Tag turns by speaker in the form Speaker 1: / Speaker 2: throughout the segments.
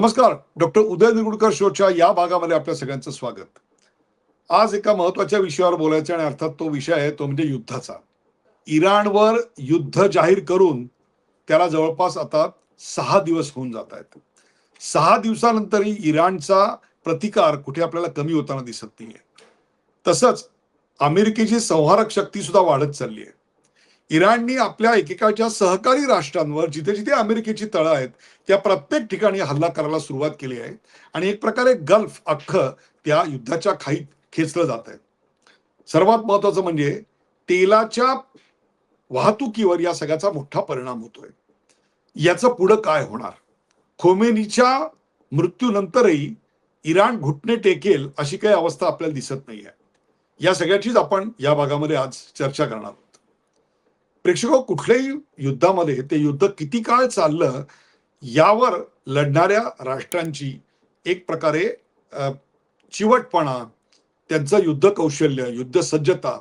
Speaker 1: नमस्कार. डॉक्टर उदय निगुडकर शोच्या या भागामध्ये आपल्या सगळ्यांचं स्वागत. आज एका महत्वाच्या विषयावर बोलायचं आणि अर्थात तो विषय आहे तो म्हणजे युद्धाचा. इराणवर युद्ध जाहीर करून त्याला जवळपास आता 6 दिवस होऊन जात आहेत. 6 दिवसानंतरही इराणचा प्रतिकार कुठे आपल्याला कमी होताना दिसत नाहीये. तसंच अमेरिकेची संहारक शक्ती सुद्धा वाढत चालली आहे. इराणनी आपल्या एकेकाळच्या सहकारी राष्ट्रांवर जिथे जिथे अमेरिकेची तळं आहेत त्या प्रत्येक ठिकाणी हल्ला करायला सुरुवात केली आहे आणि एक प्रकारे गल्फ अख्खं त्या युद्धाच्या खाईत खेचलं जात आहे. सर्वात महत्वाचं म्हणजे तेलाच्या वाहतुकीवर या सगळ्याचा मोठा परिणाम होतोय. याचं पुढं काय होणार? खोमेनीच्या मृत्यूनंतरही इराण घुटणे टेकेल अशी काही अवस्था आपल्याला दिसत नाहीये. या सगळ्याचीच आपण या भागामध्ये आज चर्चा करणार आहोत. प्रेक्षक, कुठल्याही युद्धामध्ये ते युद्ध किती काळ चाललं यावर लढणाऱ्या राष्ट्रांची एक प्रकारे चिवटपणा, त्यांचं युद्ध कौशल्य, युद्ध सज्जता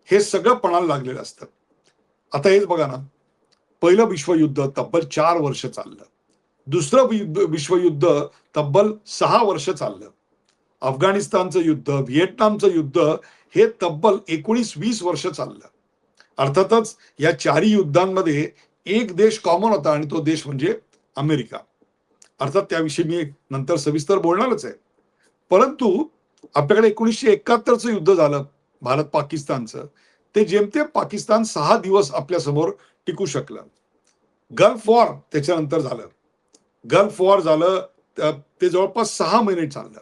Speaker 1: हे सगळं पणाला लागलेलं असतं. आता हेच बघा ना, पहिलं विश्वयुद्ध तब्बल 4 वर्ष चाललं. दुसरं विश्वयुद्ध तब्बल 6 वर्ष चाललं. अफगाणिस्तानचं युद्ध, व्हिएटनामचं युद्ध हे तब्बल 19-20 वर्ष चाललं. अर्थातच या चारही युद्धांमध्ये एक देश कॉमन होता आणि तो देश म्हणजे अमेरिका. अर्थात त्याविषयी मी नंतर सविस्तर बोलणारच आहे. परंतु आपल्याकडे 1971चं युद्ध झालं भारत पाकिस्तानचं. ते जेमतेम पाकिस्तान 6 दिवस आपल्या समोर टिकू शकलं. गल्फ वॉर त्याच्यानंतर झालं. गल्फ वॉर झालं ते जवळपास 6 महिने चाललं.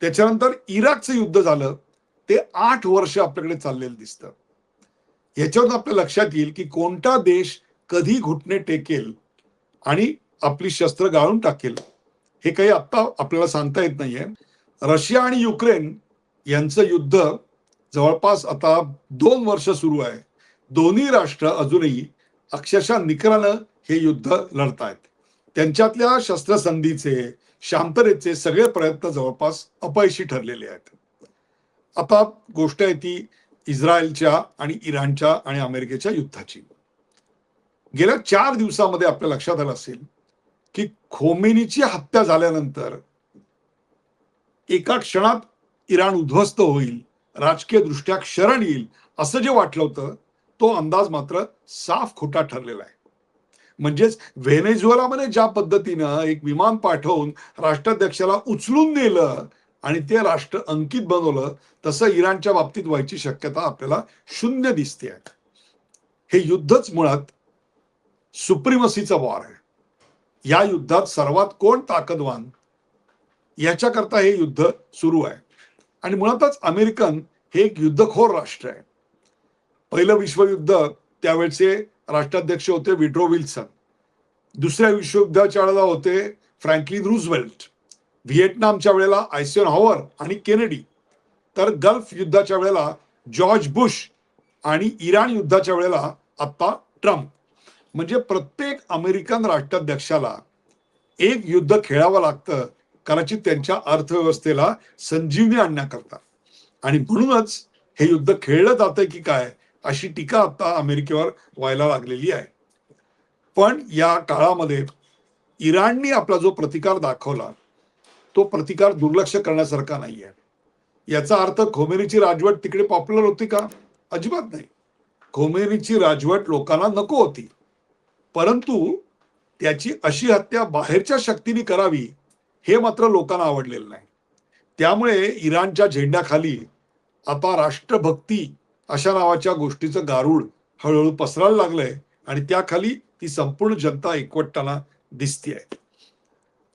Speaker 1: त्याच्यानंतर इराकचं युद्ध झालं, ते 8 वर्ष आपल्याकडे चाललेलं दिसतं. याच्यावर आपल्या लक्षात येईल की कोणता देश कधी घुटणे टेकेल आणि आपली शस्त्र गाळून टाकेल हे काही आता आपल्याला सांगता येत नाहीये. रशिया आणि युक्रेन यांचं युद्ध जवळपास आता 2 वर्ष सुरू आहे. दोन्ही राष्ट्र अजूनही अक्षरशः निकरानं हे युद्ध लढतायत. त्यांच्यातल्या शस्त्रसंधीचे, शांततेचे सगळे प्रयत्न जवळपास अपयशी ठरलेले आहेत. आता गोष्ट आहे ती इस्रायलच्या आणि इराणच्या आणि अमेरिकेच्या युद्धाची. गेल्या 4 दिवसामध्ये आपल्या लक्षात आलं असेल की खोमेनीची हत्या झाल्यानंतर एका क्षणात इराण उद्ध्वस्त होईल, राजकीय दृष्ट्या क्षरण येईल असं जे वाटलं होतं तो अंदाज मात्र साफ खोटा ठरलेला आहे. म्हणजेच व्हेनेझुएलामध्ये ज्या पद्धतीनं एक विमान पाठवून राष्ट्राध्यक्षाला उचलून नेलं आणि ते राष्ट्र अंकित बनवलं, तसं इराणच्या बाबतीत व्हायची शक्यता आपल्याला शून्य दिसते. हे युद्धच मुळात सुप्रीमसीचा वॉर आहे. या युद्धात सर्वात कोण ताकदवान याच्याकरता हे युद्ध सुरू आहे. आणि मुळातच अमेरिकन हे एक युद्धखोर राष्ट्र आहे. पहिलं विश्वयुद्ध त्यावेळेचे राष्ट्राध्यक्ष होते विड्रो विल्सन. दुसऱ्या विश्वयुद्धाच्या वेळेला होते फ्रँकलिन रूझवेल्ट. व्हिएटनामच्या वेळेला आयसेनहॉवर आणि केनेडी. तर गल्फ युद्धाच्या वेळेला जॉर्ज बुश आणि इराण युद्धाच्या वेळेला आता ट्रम्प. म्हणजे प्रत्येक अमेरिकन राष्ट्राध्यक्षाला एक युद्ध खेळावं लागतं कदाचित त्यांच्या अर्थव्यवस्थेला संजीवनी आणण्याकरता. आणि म्हणूनच हे युद्ध खेळलं जातंय की काय अशी टीका आता अमेरिकेवर व्हायला लागलेली आहे. पण या काळामध्ये इराणनी आपला जो प्रतिकार दाखवला तो प्रतिकार दुर्लक्ष करण्यासारखा नाहीये. याचा अर्थ खोमेनीची राजवट तिकडे पॉप्युलर होती का? अजिबात नाही. खोमेनीची राजवट लोकांना नको होती, परंतु त्याची अशी हत्या बाहेरच्या शक्तीने करावी हे मात्र लोकांना आवडलेलं नाही. त्यामुळे इराणच्या झेंड्याखाली आता राष्ट्रभक्ती अशा नावाच्या गोष्टीचं गारुड हळूहळू पसरायला लागलंय आणि त्याखाली ती संपूर्ण जनता एकवटताना दिसतेय.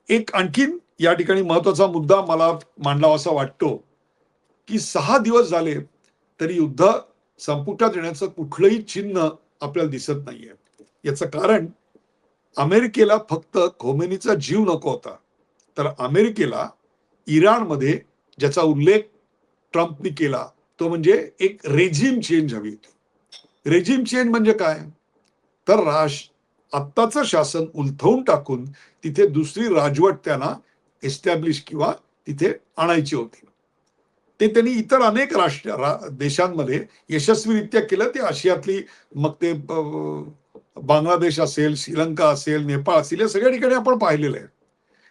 Speaker 1: एक आणखीन या ठिकाणी महत्वाचा मुद्दा मला मांडावासा वाटतो की 6 दिवस झाले तरी युद्ध संपुष्टात येण्याचं कुठलंही चिन्ह आपल्याला दिसत नाहीये. याचं कारण अमेरिकेला फक्त खोमेनीचा जीव नको होता, तर अमेरिकेला इराणमध्ये ज्याचा उल्लेख ट्रम्पनी केला तो म्हणजे एक रेजिम चेंज हवी होती. रेजिम चेंज म्हणजे काय? तर आत्ताचं शासन उलथवून टाकून तिथे दुसरी राजवट त्यांना एस्टॅब्लिश किंवा तिथे आणायची होती. ते त्यांनी इतर अनेक देशांमध्ये यशस्वीरित्या केलं. ते आशियातली, मग ते बांगलादेश असेल, श्रीलंका असेल, नेपाळ असेल, या सगळ्या ठिकाणी आपण पाहिलेलं आहे.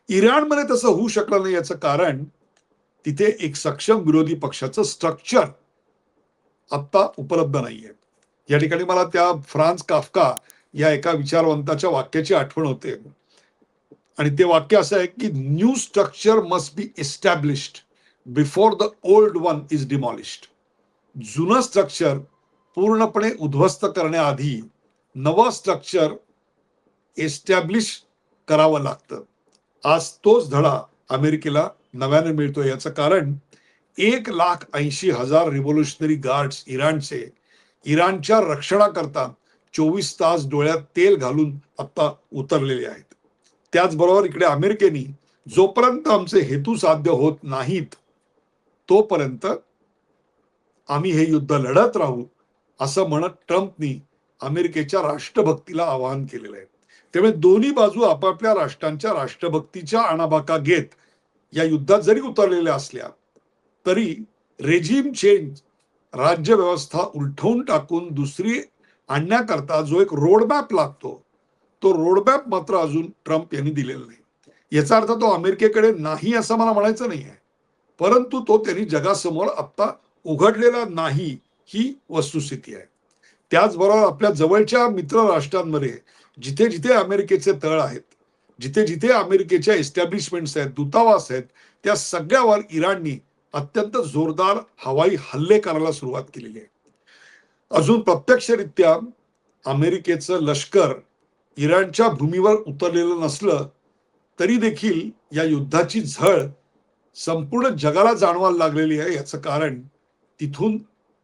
Speaker 1: इराणमध्ये तसं होऊ शकलं नाही याचं कारण तिथे एक सक्षम विरोधी पक्षाचं स्ट्रक्चर आत्ता उपलब्ध नाहीये. या ठिकाणी मला त्या फ्रान्स काफ्का या एका विचारवंताच्या वाक्याची आठवण होते आणि ते वाक्य असं आहे की new structure must be established before the old one is demolished. जुनं स्ट्रक्चर पूर्णपणे उद्ध्वस्त करण्याआधी नवं स्ट्रक्चर एस्टॅब्लिश करावं लागतं. आज तोच धडा अमेरिकेला नव्याने मिळतोय. याचं कारण 1,80,000 रिव्होल्युशनरी गार्ड्स इराणचे इराणच्या रक्षणाकरता 24 तास डोळ्यात तेल घालून आता उतरलेले आहेत. त्याचबरोबर इकडे अमेरिकेने जोपर्यंत आमचे हेतू साध्य होत नाहीत तोपर्यंत आम्ही हे युद्ध लढत राहू असं म्हणत ट्रम्पनी अमेरिकेच्या राष्ट्रभक्तीला आवाहन केलेलं आहे. त्यामुळे दोन्ही बाजू आपापल्या राष्ट्रांच्या राष्ट्रभक्तीच्या आणाभाका घेत या युद्धात जरी उतरलेल्या असल्या तरी रेजिम चेंज, राज्यव्यवस्था उलटवून टाकून दुसरी आणण्याकरता जो एक रोडमॅप लागतो तो रोडमॅप मात्र अजून ट्रम्प यांनी दिलेला नाही. याचा अर्थ तो अमेरिकेकडे नाही असं मला म्हणायचं नाही आहे, परंतु तो त्यांनी जगासमोर आत्ता उघडलेला नाही ही वस्तुस्थिती आहे. त्याचबरोबर आपल्या जवळच्या मित्र राष्ट्रांमध्ये जिथे जिथे अमेरिकेचे तळ आहेत, जिथे जिथे अमेरिकेच्या एस्टॅब्लिशमेंट्स आहेत, दूतावास आहेत, त्या सगळ्यावर इराणनी अत्यंत जोरदार हवाई हल्ले करायला सुरुवात केलेली आहे. अजून प्रत्यक्षरित्या अमेरिकेचं लष्कर इराणच्या भूमीवर उतरलेलं नसलं तरी देखील या युद्धाची झळ संपूर्ण जगाला जाणवायला लागलेली आहे. याचं कारण तिथून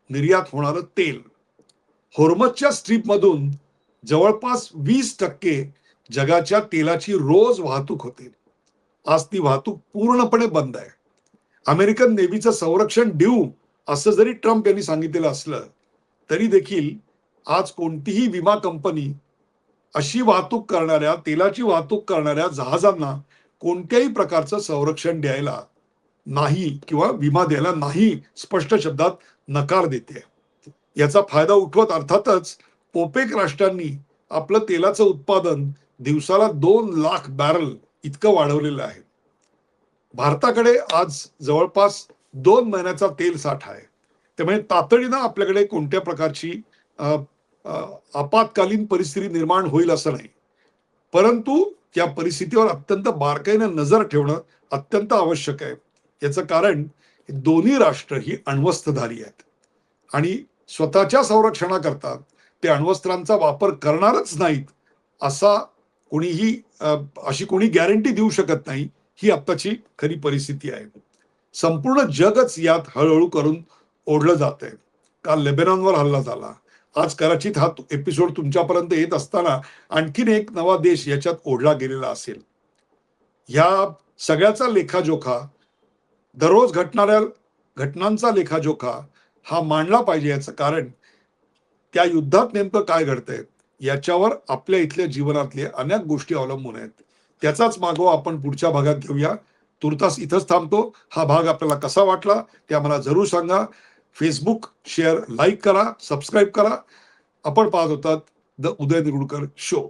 Speaker 1: निर्यात होणारं तेल. होर्मझच्या स्ट्रीपमधून जवळपास 20% जगाच्या तेलाची रोज वाहतूक होते. आज ती वाहतूक पूर्णपणे बंद आहे. अमेरिकन नेव्हीचं संरक्षण देऊ असं जरी ट्रम्प यांनी सांगितलेलं असलं तरी देखील आज कोणतीही विमा कंपनी अशी वाहतूक करणाऱ्या, तेलाची वाहतूक करणाऱ्या जहाजांना कोणत्याही प्रकारचं संरक्षण द्यायला नाही किंवा विमा द्यायला नाही स्पष्ट शब्दात नकार देते. याचा फायदा उठवत अर्थातच ओपेक राष्ट्रांनी आपलं तेलाचं उत्पादन दिवसाला 2 लाख बॅरल इतकं वाढवलेलं आहे. भारताकडे आज जवळपास 2 महिन्याचा तेल साठा आहे. त्यामुळे तातडीनं आपल्याकडे कोणत्या प्रकारची आपत्कालीन परिस्थिती निर्माण होईल असं नाही, परंतु त्या परिस्थितीवर अत्यंत बारकाईनं नजर ठेवणं अत्यंत आवश्यक आहे. याचं कारण दोन्ही राष्ट्र ही अण्वस्त्रधारी आहेत आणि स्वतःच्या संरक्षणाकरता ते अण्वस्त्रांचा वापर करणारच नाहीत असा कोणीही अशी कोणी गॅरंटी देऊ शकत नाही. ही आत्ताची खरी परिस्थिती आहे. संपूर्ण जगच यात हळूहळू करून ओढलं जात आहे. काल लेबनॉनवर हल्ला झाला. आज कदाचित हा एपिसोड तुमच्यापर्यंत येत असताना आणखीन एक नवा देश याच्यात ओढला गेलेला असेल. ह्या सगळ्याचा लेखाजोखा, दररोज घडणाऱ्या घटनांचा लेखाजोखा हा मांडला पाहिजे. याचं कारण त्या युद्धात नेमकं काय घडतंय याच्यावर आपल्या इथल्या जीवनातल्या अनेक गोष्टी अवलंबून आहेत. त्याचाच मागोवा आपण पुढच्या भागात घेऊया. तुर्तास इथंच थांबतो. हा भाग आपल्याला कसा वाटला ते आम्हाला जरूर सांगा. फेसबुक शेअर, लाईक करा, सबस्क्राईब करा. आपण पाहत होतात द उदय निरगुडकर शो.